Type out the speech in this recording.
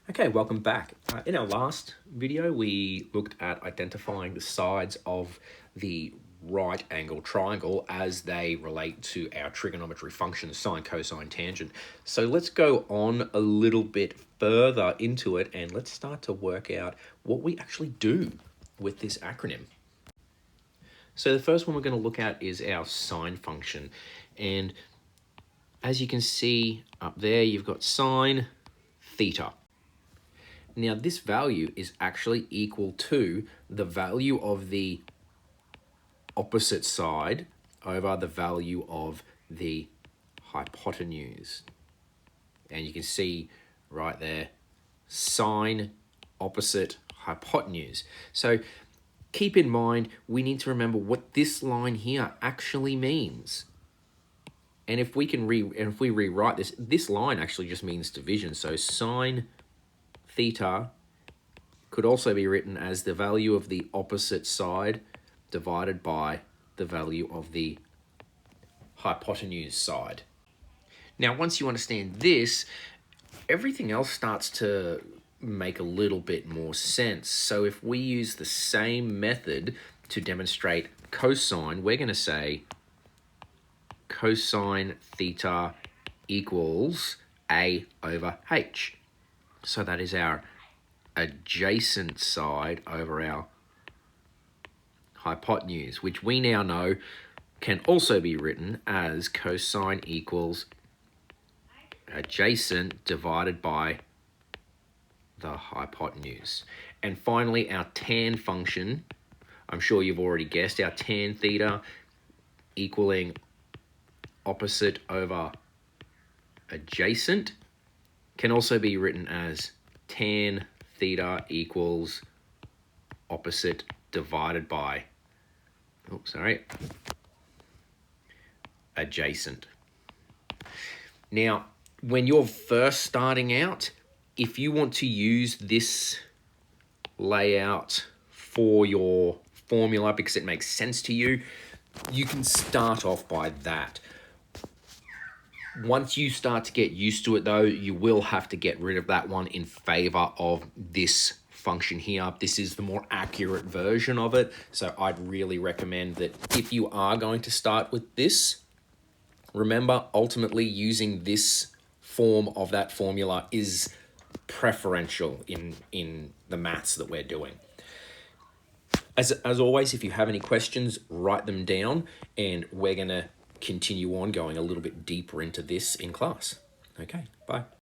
Okay, welcome back. In our last video, we looked at identifying the sides of the right angle triangle as they relate to our trigonometry functions, sine, cosine, tangent. So let's go on a little bit further into it and let's start to work out what we actually do with this acronym. So the first one we're going to look at is our sine function. And as you can see up there, you've got sine theta. Now, this value is actually equal to the value of the opposite side over the value of the hypotenuse. And you can see right there, sine opposite hypotenuse. So keep in mind, we need to remember what this line here actually means. And if we rewrite this line actually just means division. So sine theta could also be written as the value of the opposite side divided by the value of the hypotenuse side. Now, once you understand this, everything else starts to make a little bit more sense. So if we use the same method to demonstrate cosine, we're going to say cosine theta equals A over H. So that is our adjacent side over our hypotenuse, which we now know can also be written as cosine equals adjacent divided by the hypotenuse. And finally, our tan function, I'm sure you've already guessed, our tan theta equaling opposite over adjacent can also be written as tan theta equals opposite divided by, adjacent. Now, when you're first starting out, if you want to use this layout for your formula because it makes sense to you, you can start off by that. Once you start to get used to it, though, you will have to get rid of that one in favor of this function here. This is the more accurate version of it, so I'd really recommend that if you are going to start with this, remember, ultimately using this form of that formula is preferential in the maths that we're doing. As always, if you have any questions, write them down, and we're going to continue on going a little bit deeper into this in class. Okay, bye.